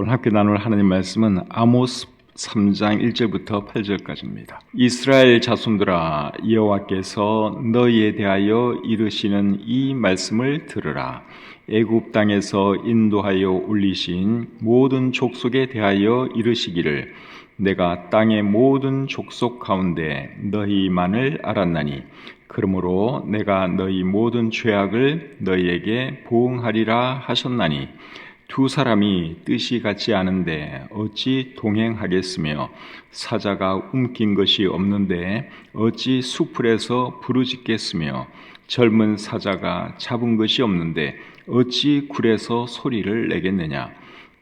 오늘 함께 나눌 하나님 말씀은 아모스 3장 1절부터 8절까지입니다. 이스라엘 자손들아, 여호와께서 너희에 대하여 이르시는 이 말씀을 들으라. 애굽 땅에서 인도하여 올리신 모든 족속에 대하여 이르시기를, 내가 땅의 모든 족속 가운데 너희만을 알았나니 그러므로 내가 너희 모든 죄악을 너희에게 보응하리라 하셨나니, 두 사람이 뜻이 같지 않은데 어찌 동행하겠으며, 사자가 움킨 것이 없는데 어찌 수풀에서 부르짖겠으며, 젊은 사자가 잡은 것이 없는데 어찌 굴에서 소리를 내겠느냐.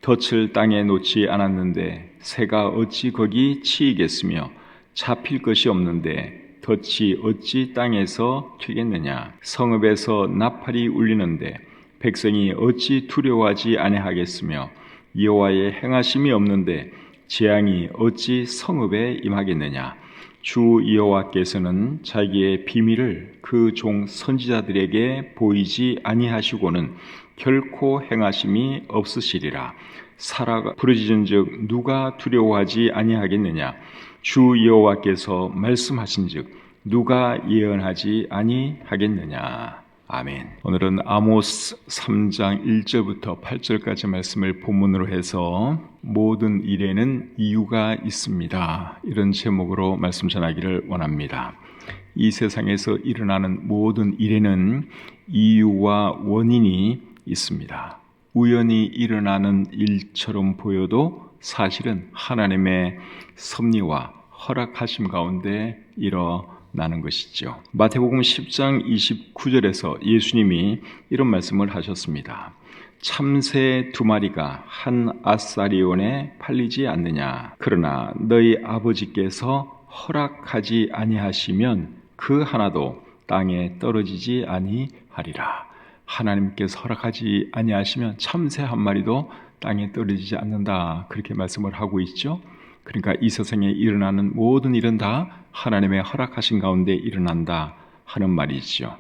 덫을 땅에 놓지 않았는데 새가 어찌 거기 치이겠으며, 잡힐 것이 없는데 덫이 어찌 땅에서 튀겠느냐. 성읍에서 나팔이 울리는데 백성이 어찌 두려워하지 아니하겠으며, 여호와의 행하심이 없는데 재앙이 어찌 성읍에 임하겠느냐. 주 여호와께서는 자기의 비밀을 그 종 선지자들에게 보이지 아니하시고는 결코 행하심이 없으시리라. 사라가 부르짖은즉 누가 두려워하지 아니하겠느냐. 주 여호와께서 말씀하신즉 누가 예언하지 아니하겠느냐. 아멘. 오늘은 아모스 3장 1절부터 8절까지 말씀을 본문으로 해서 모든 일에는 이유가 있습니다, 이런 제목으로 말씀 전하기를 원합니다. 이 세상에서 일어나는 모든 일에는 이유와 원인이 있습니다. 우연히 일어나는 일처럼 보여도 사실은 하나님의 섭리와 허락하심 가운데 나는 것이죠. 마태복음 10장 29절에서 예수님이 이런 말씀을 하셨습니다. 참새 2마리가 한 아사리온에 팔리지 않느냐. 그러나 너희 아버지께서 허락하지 아니하시면 그 하나도 땅에 떨어지지 아니하리라. 하나님께서 허락하지 아니하시면 참새 한 마리도 땅에 떨어지지 않는다, 그렇게 말씀을 하고 있죠. 그러니까 이 세상에 일어나는 모든 일은 다 하나님의 허락하신 가운데 일어난다 하는 말이죠.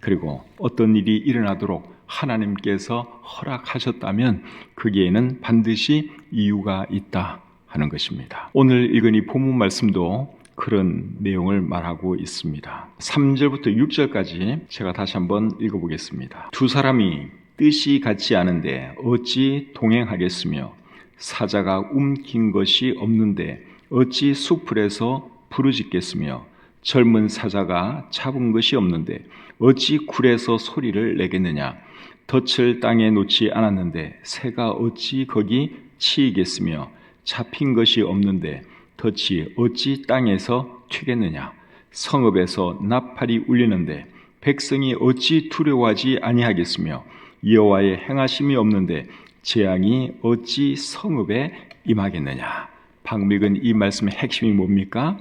그리고 어떤 일이 일어나도록 하나님께서 허락하셨다면 거기에는 반드시 이유가 있다 하는 것입니다. 오늘 읽은 이 본문 말씀도 그런 내용을 말하고 있습니다. 3절부터 6절까지 제가 다시 한번 읽어보겠습니다. 두 사람이 뜻이 같지 않은데 어찌 동행하겠으며, 사자가 움킨 것이 없는데 어찌 수풀에서 부르짖겠으며, 젊은 사자가 잡은 것이 없는데 어찌 굴에서 소리를 내겠느냐. 덫을 땅에 놓지 않았는데 새가 어찌 거기 치이겠으며, 잡힌 것이 없는데 덫이 어찌 땅에서 튀겠느냐. 성읍에서 나팔이 울리는데 백성이 어찌 두려워하지 아니하겠으며, 여호와의 행하심이 없는데 재앙이 어찌 성읍에 임하겠느냐. 방금 이 말씀의 핵심이 뭡니까?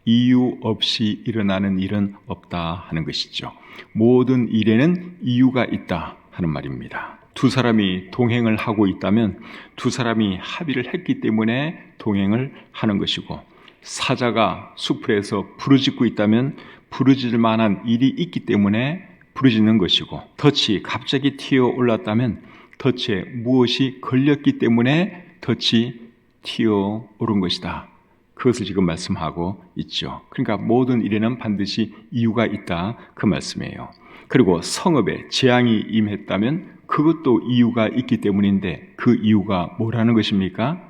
이유 없이 일어나는 일은 없다 하는 것이죠. 모든 일에는 이유가 있다 하는 말입니다. 두 사람이 동행을 하고 있다면 두 사람이 합의를 했기 때문에 동행을 하는 것이고, 사자가 수풀에서 부르짖고 있다면 부르짖을 만한 일이 있기 때문에 부르짖는 것이고, 덫이 갑자기 튀어 올랐다면 덫에 무엇이 걸렸기 때문에 덫이 튀어 오른 것이다, 그것을 지금 말씀하고 있죠. 그러니까 모든 일에는 반드시 이유가 있다, 그 말씀이에요. 그리고 성읍에 재앙이 임했다면 그것도 이유가 있기 때문인데, 그 이유가 뭐라는 것입니까?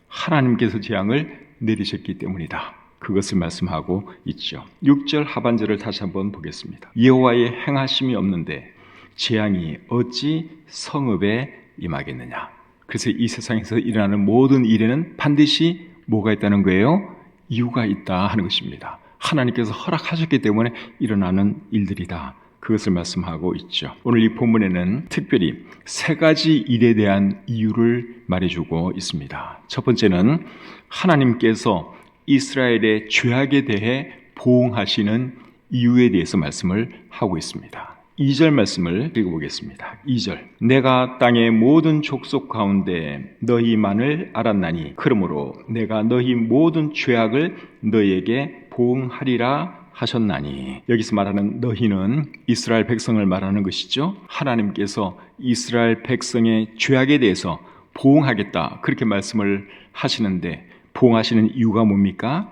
하나님께서 재앙을 내리셨기 때문이다, 그것을 말씀하고 있죠. 6절 하반절을 다시 한번 보겠습니다. 여호와의 행하심이 없는데 재앙이 어찌 성읍에 임하겠느냐. 그래서 이 세상에서 일어나는 모든 일에는 반드시 뭐가 있다는 거예요? 이유가 있다 하는 것입니다. 하나님께서 허락하셨기 때문에 일어나는 일들이다, 그것을 말씀하고 있죠. 오늘 이 본문에는 특별히 세 가지 일에 대한 이유를 말해주고 있습니다. 첫 번째는 하나님께서 이스라엘의 죄악에 대해 보응하시는 이유에 대해서 말씀을 하고 있습니다. 2절 말씀을 읽어보겠습니다. 2절. 내가 땅의 모든 족속 가운데 너희만을 알았나니 그러므로 내가 너희 모든 죄악을 너희에게 보응하리라 하셨나니. 여기서 말하는 너희는 이스라엘 백성을 말하는 것이죠. 하나님께서 이스라엘 백성의 죄악에 대해서 보응하겠다 그렇게 말씀을 하시는데 보응하시는 이유가 뭡니까?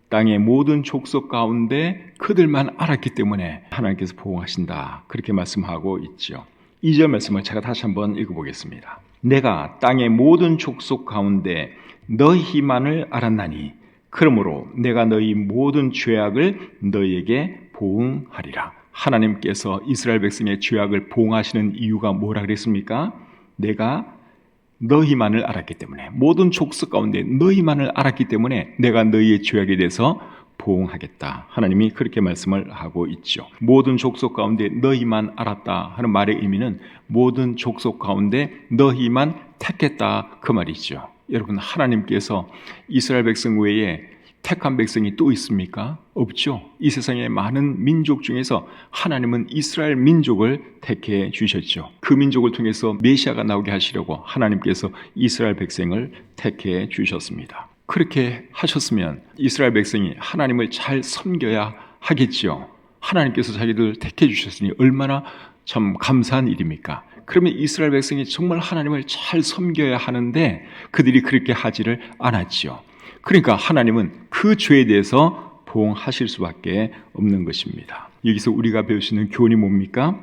땅의 모든 족속 가운데 그들만 알았기 때문에 하나님께서 보응하신다 그렇게 말씀하고 있죠. 2절 말씀을 제가 다시 한번 읽어보겠습니다. 내가 땅의 모든 족속 가운데 너희만을 알았나니 그러므로 내가 너희 모든 죄악을 너희에게 보응하리라. 하나님께서 이스라엘 백성의 죄악을 보응하시는 이유가 뭐라 그랬습니까? 내가 너희만을 알았기 때문에, 모든 족속 가운데 너희만을 알았기 때문에 내가 너희의 죄악에 대해서 보응하겠다. 하나님이 그렇게 말씀을 하고 있죠. 모든 족속 가운데 너희만 알았다 하는 말의 의미는 모든 족속 가운데 너희만 택했다 그 말이죠. 여러분, 하나님께서 이스라엘 백성 외에 택한 백성이 또 있습니까? 없죠. 이 세상의 많은 민족 중에서 하나님은 이스라엘 민족을 택해 주셨죠. 그 민족을 통해서 메시아가 나오게 하시려고 하나님께서 이스라엘 백성을 택해 주셨습니다. 그렇게 하셨으면 이스라엘 백성이 하나님을 잘 섬겨야 하겠죠. 하나님께서 자기들 택해 주셨으니 얼마나 참 감사한 일입니까? 그러면 이스라엘 백성이 정말 하나님을 잘 섬겨야 하는데 그들이 그렇게 하지를 않았죠. 그러니까 하나님은 그 죄에 대해서 보응하실 수밖에 없는 것입니다. 여기서 우리가 배울 수 있는 교훈이 뭡니까?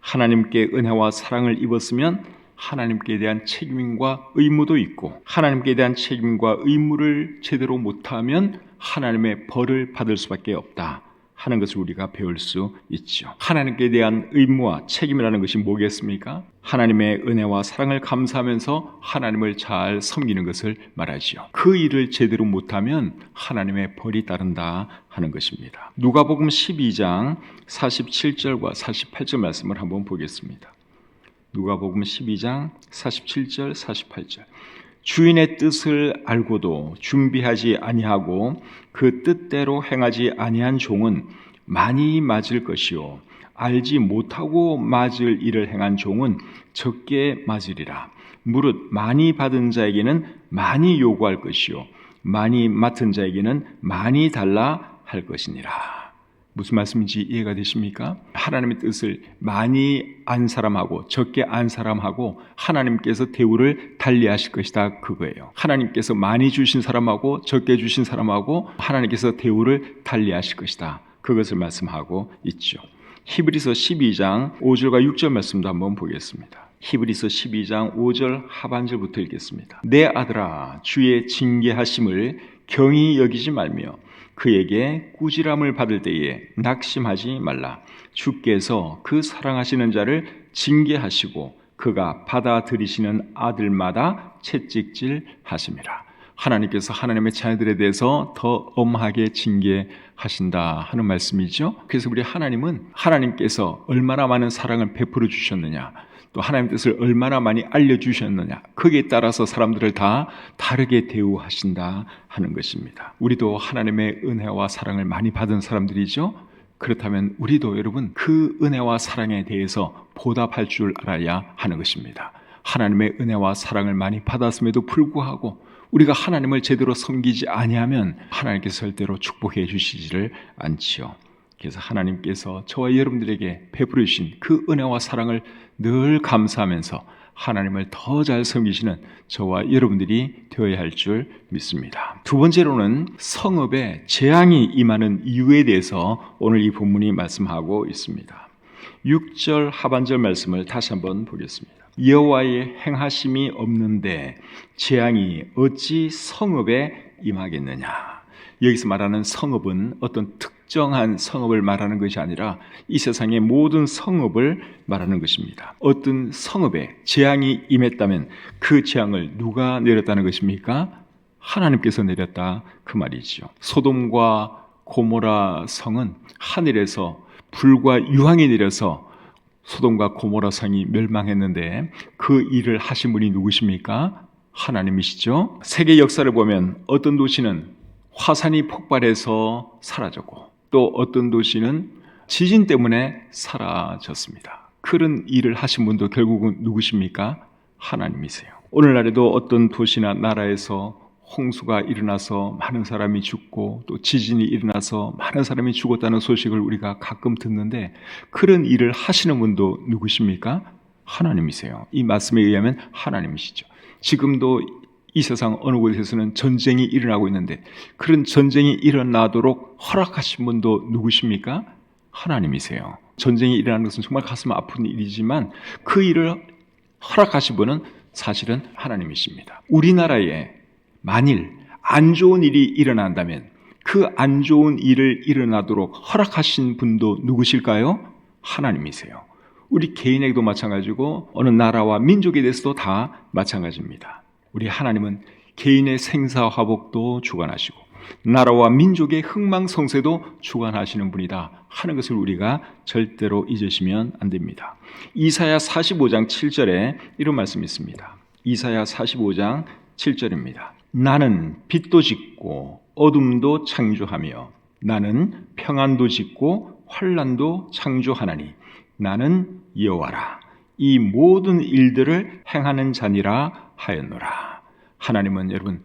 하나님께 은혜와 사랑을 입었으면 하나님께 대한 책임과 의무도 있고, 하나님께 대한 책임과 의무를 제대로 못하면 하나님의 벌을 받을 수밖에 없다 하는 것을 우리가 배울 수 있죠. 하나님께 대한 의무와 책임이라는 것이 뭐겠습니까? 하나님의 은혜와 사랑을 감사하면서 하나님을 잘 섬기는 것을 말하지요. 그 일을 제대로 못하면 하나님의 벌이 따른다 하는 것입니다. 누가복음 12장 47절과 48절 말씀을 한번 보겠습니다. 누가복음 12장 47절 48절. 주인의 뜻을 알고도 준비하지 아니하고 그 뜻대로 행하지 아니한 종은 많이 맞을 것이요 알지 못하고 맞을 일을 행한 종은 적게 맞으리라. 무릇 많이 받은 자에게는 많이 요구할 것이요 많이 맡은 자에게는 많이 달라 할 것이니라. 무슨 말씀인지 이해가 되십니까? 하나님의 뜻을 많이 안 사람하고 적게 안 사람하고 하나님께서 대우를 달리하실 것이다 그거예요. 하나님께서 많이 주신 사람하고 적게 주신 사람하고 하나님께서 대우를 달리하실 것이다. 그것을 말씀하고 있죠. 히브리서 12장 5절과 6절 말씀도 한번 보겠습니다. 히브리서 12장 5절 하반절부터 읽겠습니다. 내 아들아, 주의 징계하심을 경히 여기지 말며 그에게 꾸지람을 받을 때에 낙심하지 말라. 주께서 그 사랑하시는 자를 징계하시고 그가 받아들이시는 아들마다 채찍질 하심이라. 하나님께서 하나님의 자녀들에 대해서 더 엄하게 징계하신다 하는 말씀이죠. 그래서 우리 하나님은 하나님께서 얼마나 많은 사랑을 베풀어 주셨느냐, 또 하나님 뜻을 얼마나 많이 알려주셨느냐, 거기에 따라서 사람들을 다 다르게 대우하신다 하는 것입니다. 우리도 하나님의 은혜와 사랑을 많이 받은 사람들이죠. 그렇다면 우리도 여러분 그 은혜와 사랑에 대해서 보답할 줄 알아야 하는 것입니다. 하나님의 은혜와 사랑을 많이 받았음에도 불구하고 우리가 하나님을 제대로 섬기지 아니하면 하나님께서 절대로 축복해 주시지를 않지요. 그래서 하나님께서 저와 여러분들에게 베풀어 주신 그 은혜와 사랑을 늘 감사하면서 하나님을 더 잘 섬기시는 저와 여러분들이 되어야 할 줄 믿습니다. 두 번째로는 성읍에 재앙이 임하는 이유에 대해서 오늘 이 본문이 말씀하고 있습니다. 6절 하반절 말씀을 다시 한번 보겠습니다. 여호와의 행하심이 없는데 재앙이 어찌 성읍에 임하겠느냐. 여기서 말하는 성읍은 어떤 특정한 성읍을 말하는 것이 아니라 이 세상의 모든 성읍을 말하는 것입니다. 어떤 성읍에 재앙이 임했다면 그 재앙을 누가 내렸다는 것입니까? 하나님께서 내렸다 그 말이죠. 소돔과 고모라 성은 하늘에서 불과 유황이 내려서 소돔과 고모라 성이 멸망했는데 그 일을 하신 분이 누구십니까? 하나님이시죠. 세계 역사를 보면 어떤 도시는 화산이 폭발해서 사라졌고 또 어떤 도시는 지진 때문에 사라졌습니다. 그런 일을 하신 분도 결국은 누구십니까? 하나님이세요. 오늘날에도 어떤 도시나 나라에서 홍수가 일어나서 많은 사람이 죽고 또 지진이 일어나서 많은 사람이 죽었다는 소식을 우리가 가끔 듣는데 그런 일을 하시는 분도 누구십니까? 하나님이세요. 이 말씀에 의하면 하나님이시죠. 지금도 이 세상 어느 곳에서는 전쟁이 일어나고 있는데 그런 전쟁이 일어나도록 허락하신 분도 누구십니까? 하나님이세요. 전쟁이 일어나는 것은 정말 가슴 아픈 일이지만 그 일을 허락하신 분은 사실은 하나님이십니다. 우리나라에 만일 안 좋은 일이 일어난다면 그 안 좋은 일을 일어나도록 허락하신 분도 누구실까요? 하나님이세요. 우리 개인에게도 마찬가지고 어느 나라와 민족에 대해서도 다 마찬가지입니다. 우리 하나님은 개인의 생사화복도 주관하시고 나라와 민족의 흥망성쇠도 주관하시는 분이다 하는 것을 우리가 절대로 잊으시면 안 됩니다. 이사야 45장 7절에 이런 말씀이 있습니다. 이사야 45장 7절입니다. 나는 빛도 짓고 어둠도 창조하며 나는 평안도 짓고 환난도 창조하나니 나는 여호와라. 이 모든 일들을 행하는 자니라 하였노라. 하나님은 여러분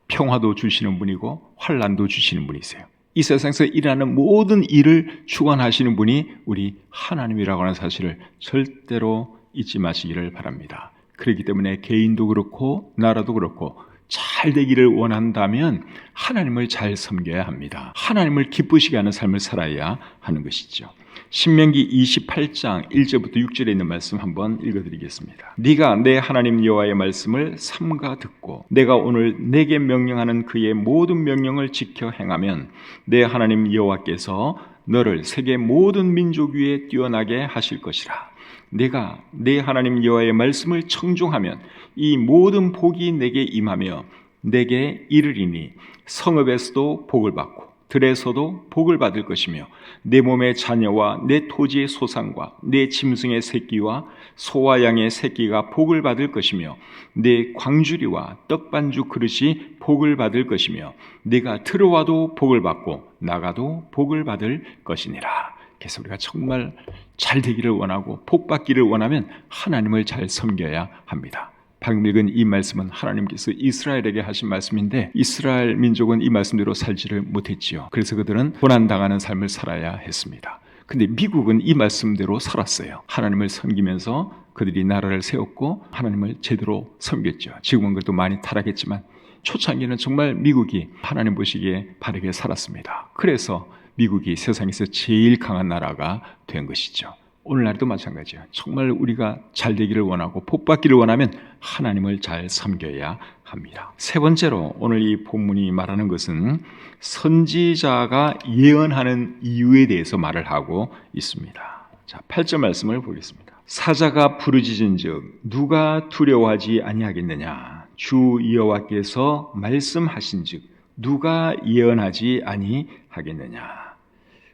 평화도 주시는 분이고 환난도 주시는 분이세요. 이 세상에서 일하는 모든 일을 주관하시는 분이 우리 하나님이라고 하는 사실을 절대로 잊지 마시기를 바랍니다. 그렇기 때문에 개인도 그렇고 나라도 그렇고 잘 되기를 원한다면 하나님을 잘 섬겨야 합니다. 하나님을 기쁘시게 하는 삶을 살아야 하는 것이죠. 신명기 28장 1절부터 6절에 있는 말씀 한번 읽어드리겠습니다. 네가 내 하나님 여호와의 말씀을 삼가 듣고 내가 오늘 내게 명령하는 그의 모든 명령을 지켜 행하면 내 하나님 여호와께서 너를 세계 모든 민족 위에 뛰어나게 하실 것이라. 내가 내 하나님 여호와의 말씀을 청종하면 이 모든 복이 내게 임하며 내게 이르리니 성읍에서도 복을 받고 들에서도 복을 받을 것이며 내 몸의 자녀와 내 토지의 소산과 내 짐승의 새끼와 소와 양의 새끼가 복을 받을 것이며 내 광주리와 떡반죽 그릇이 복을 받을 것이며 네가 들어와도 복을 받고 나가도 복을 받을 것이니라. 그래서 우리가 정말 잘 되기를 원하고 복 받기를 원하면 하나님을 잘 섬겨야 합니다. 방금 읽은 이 말씀은 하나님께서 이스라엘에게 하신 말씀인데 이스라엘 민족은 이 말씀대로 살지를 못했지요. 그래서 그들은 고난당하는 삶을 살아야 했습니다. 근데 미국은 이 말씀대로 살았어요. 하나님을 섬기면서 그들이 나라를 세웠고 하나님을 제대로 섬겼죠. 지금은 그래도 많이 타락했지만 초창기는 정말 미국이 하나님 보시기에 바르게 살았습니다. 그래서 미국이 세상에서 제일 강한 나라가 된 것이죠. 오늘날도 마찬가지예요. 정말 우리가 잘 되기를 원하고 복 받기를 원하면 하나님을 잘 섬겨야 합니다. 세 번째로 오늘 이 본문이 말하는 것은 선지자가 예언하는 이유에 대해서 말을 하고 있습니다. 자, 8절 말씀을 보겠습니다. 사자가 부르짖은즉 누가 두려워하지 아니하겠느냐? 주 여호와께서 말씀하신즉 누가 예언하지 아니하겠느냐?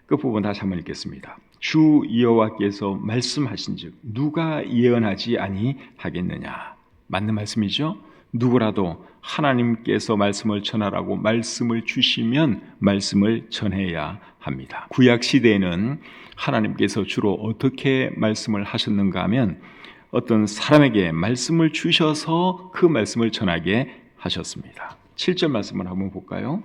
그 부분 다시 한번 읽겠습니다. 주 여호와께서 말씀하신즉 누가 예언하지 아니하겠느냐? 맞는 말씀이죠. 누구라도 하나님께서 말씀을 전하라고 말씀을 주시면 말씀을 전해야 합니다. 구약 시대에는 하나님께서 주로 어떻게 말씀을 하셨는가 하면 어떤 사람에게 말씀을 주셔서 그 말씀을 전하게 하셨습니다. 7절 말씀을 한번 볼까요?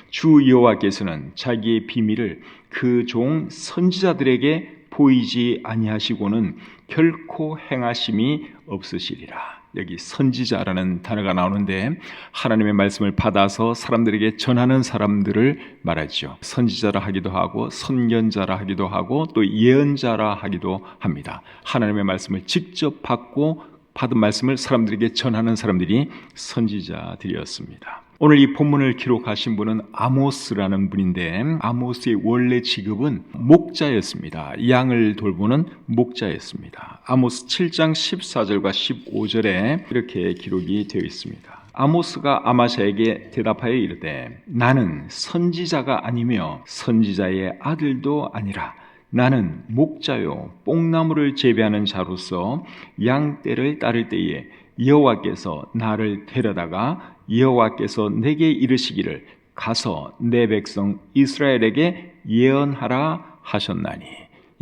주 여호와께서는 자기의 비밀을 그 종 선지자들에게 보이지 아니하시고는 결코 행하심이 없으시리라. 여기 선지자라는 단어가 나오는데 하나님의 말씀을 받아서 사람들에게 전하는 사람들을 말하죠. 선지자라 하기도 하고 선견자라 하기도 하고 또 예언자라 하기도 합니다. 하나님의 말씀을 직접 받고 받은 말씀을 사람들에게 전하는 사람들이 선지자들이었습니다. 오늘 이 본문을 기록하신 분은 아모스라는 분인데 아모스의 원래 직업은 목자였습니다. 양을 돌보는 목자였습니다. 아모스 7장 14절과 15절에 이렇게 기록이 되어 있습니다. 아모스가 아마샤에게 대답하여 이르되 나는 선지자가 아니며 선지자의 아들도 아니라 나는 목자요 뽕나무를 재배하는 자로서 양떼를 따를 때에 여호와께서 나를 데려다가 여호와께서 내게 이르시기를 가서 내 백성 이스라엘에게 예언하라 하셨나니.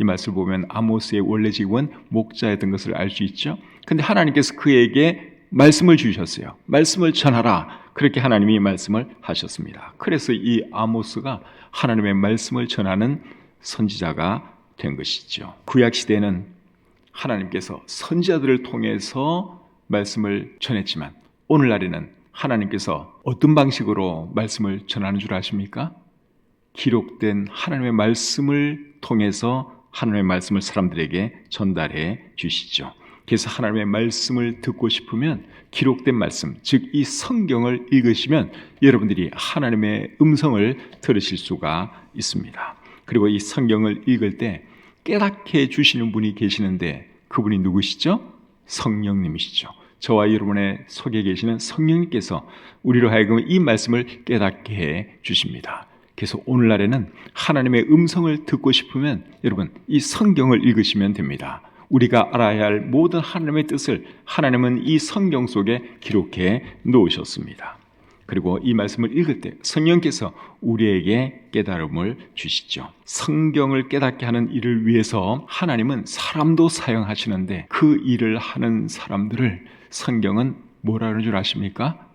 이 말씀을 보면 아모스의 원래 직업은 목자였던 것을 알 수 있죠. 근데 하나님께서 그에게 말씀을 주셨어요. 말씀을 전하라. 그렇게 하나님이 말씀을 하셨습니다. 그래서 이 아모스가 하나님의 말씀을 전하는 선지자가 된 것이죠. 구약 시대에는 하나님께서 선지자들을 통해서 말씀을 전했지만 오늘날에는 하나님께서 어떤 방식으로 말씀을 전하는 줄 아십니까? 기록된 하나님의 말씀을 통해서 하나님의 말씀을 사람들에게 전달해 주시죠. 그래서 하나님의 말씀을 듣고 싶으면 기록된 말씀, 즉 이 성경을 읽으시면 여러분들이 하나님의 음성을 들으실 수가 있습니다. 그리고 이 성경을 읽을 때 깨닫게 해주시는 분이 계시는데 그분이 누구시죠? 성령님이시죠. 저와 여러분의 속에 계시는 성령님께서 우리로 하여금 이 말씀을 깨닫게 해 주십니다. 그래서 오늘날에는 하나님의 음성을 듣고 싶으면 여러분 이 성경을 읽으시면 됩니다. 우리가 알아야 할 모든 하나님의 뜻을 하나님은 이 성경 속에 기록해 놓으셨습니다. 그리고 이 말씀을 읽을 때 성령께서 우리에게 깨달음을 주시죠. 성경을 깨닫게 하는 일을 위해서 하나님은 사람도 사용하시는데 그 일을 하는 사람들을 성경은 뭐라 그러는 줄 아십니까?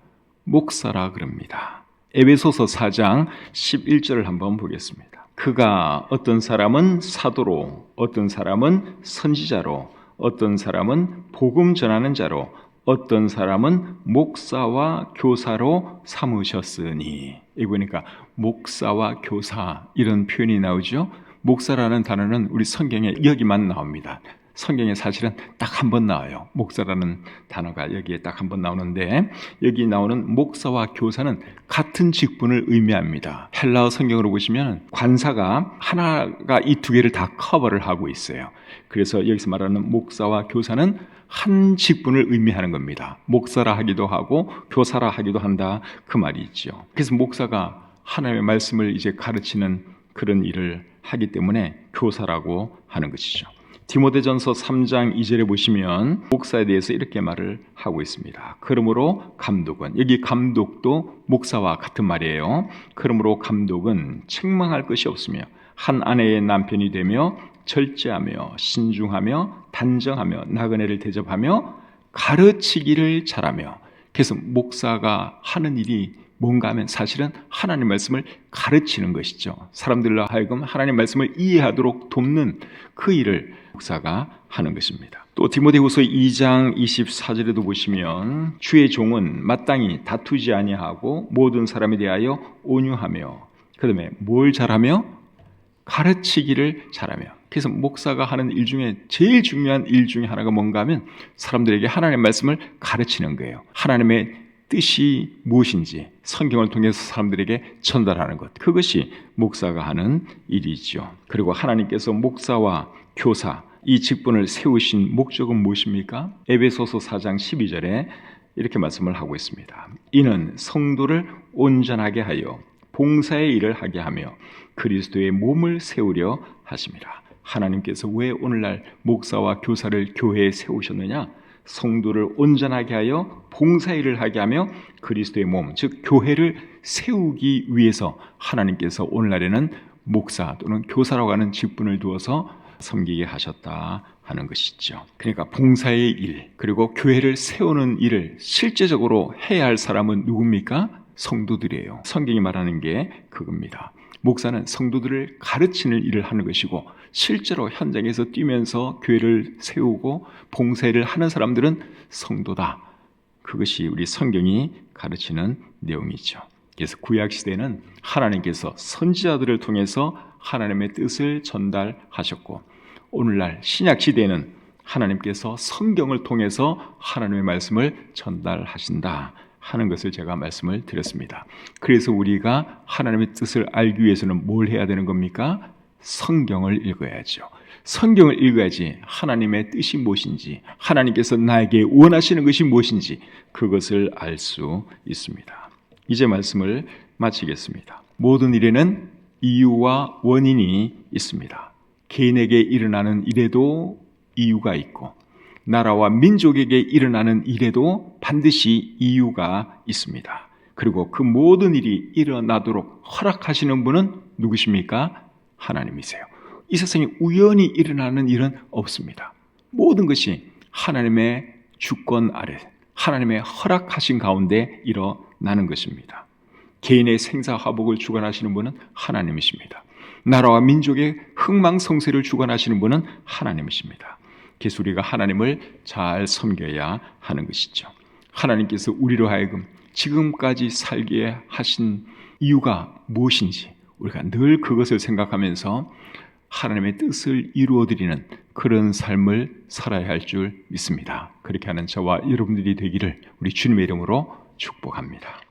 목사라 그럽니다. 에베소서 4장 11절을 한번 보겠습니다. 그가 어떤 사람은 사도로, 어떤 사람은 선지자로, 어떤 사람은 복음 전하는 자로, 어떤 사람은 목사와 교사로 삼으셨으니. 이거 보니까 목사와 교사 이런 표현이 나오죠. 목사라는 단어는 우리 성경에 여기만 나옵니다. 성경에 사실은 딱 한 번 나와요. 목사라는 단어가 여기에 딱 한 번 나오는데 여기 나오는 목사와 교사는 같은 직분을 의미합니다. 헬라어 성경으로 보시면 관사가 하나가 이 두 개를 다 커버를 하고 있어요. 그래서 여기서 말하는 목사와 교사는 한 직분을 의미하는 겁니다. 목사라 하기도 하고 교사라 하기도 한다 그 말이 있죠. 그래서 목사가 하나님의 말씀을 이제 가르치는 그런 일을 하기 때문에 교사라고 하는 것이죠. 디모데전서 3장 2절에 보시면 목사에 대해서 이렇게 말을 하고 있습니다. 그러므로 감독은, 여기 감독도 목사와 같은 말이에요. 그러므로 감독은 책망할 것이 없으며 한 아내의 남편이 되며 절제하며 신중하며 단정하며 나그네를 대접하며 가르치기를 잘하며. 그래서 목사가 하는 일이 뭔가 하면 사실은 하나님 말씀을 가르치는 것이죠. 사람들로 하여금 하나님 말씀을 이해하도록 돕는 그 일을 목사가 하는 것입니다. 또 디모데후서 2장 24절에도 보시면 주의 종은 마땅히 다투지 아니하고 모든 사람에 대하여 온유하며 그 다음에 뭘 잘하며? 가르치기를 잘하며. 그래서 목사가 하는 일 중에 제일 중요한 일 중에 하나가 뭔가 하면 사람들에게 하나님의 말씀을 가르치는 거예요. 하나님의 뜻이 무엇인지 성경을 통해서 사람들에게 전달하는 것, 그것이 목사가 하는 일이죠. 그리고 하나님께서 목사와 교사 이 직분을 세우신 목적은 무엇입니까? 에베소서 4장 12절에 이렇게 말씀을 하고 있습니다. 이는 성도를 온전하게 하여 봉사의 일을 하게 하며 그리스도의 몸을 세우려 하심이라. 하나님께서 왜 오늘날 목사와 교사를 교회에 세우셨느냐? 성도를 온전하게 하여 봉사일을 하게 하며 그리스도의 몸, 즉 교회를 세우기 위해서 하나님께서 오늘날에는 목사 또는 교사라고 하는 직분을 두어서 섬기게 하셨다 하는 것이죠. 그러니까 봉사의 일, 그리고 교회를 세우는 일을 실제적으로 해야 할 사람은 누굽니까? 성도들이에요. 성경이 말하는 게 그겁니다. 목사는 성도들을 가르치는 일을 하는 것이고 실제로 현장에서 뛰면서 교회를 세우고 봉사를 하는 사람들은 성도다. 그것이 우리 성경이 가르치는 내용이죠. 그래서 구약시대는 하나님께서 선지자들을 통해서 하나님의 뜻을 전달하셨고 오늘날 신약시대에는 하나님께서 성경을 통해서 하나님의 말씀을 전달하신다 하는 것을 제가 말씀을 드렸습니다. 그래서 우리가 하나님의 뜻을 알기 위해서는 뭘 해야 되는 겁니까? 성경을 읽어야죠. 성경을 읽어야지 하나님의 뜻이 무엇인지, 하나님께서 나에게 원하시는 것이 무엇인지 그것을 알 수 있습니다. 이제 말씀을 마치겠습니다. 모든 일에는 이유와 원인이 있습니다. 개인에게 일어나는 일에도 이유가 있고 나라와 민족에게 일어나는 일에도 반드시 이유가 있습니다. 그리고 그 모든 일이 일어나도록 허락하시는 분은 누구십니까? 하나님이세요. 이 세상에 우연히 일어나는 일은 없습니다. 모든 것이 하나님의 주권 아래, 하나님의 허락하신 가운데 일어나는 것입니다. 개인의 생사화복을 주관하시는 분은 하나님이십니다. 나라와 민족의 흥망성쇠를 주관하시는 분은 하나님이십니다. 그래서 우리가 하나님을 잘 섬겨야 하는 것이죠. 하나님께서 우리로 하여금 지금까지 살게 하신 이유가 무엇인지 우리가 늘 그것을 생각하면서 하나님의 뜻을 이루어드리는 그런 삶을 살아야 할 줄 믿습니다. 그렇게 하는 저와 여러분들이 되기를 우리 주님의 이름으로 축복합니다.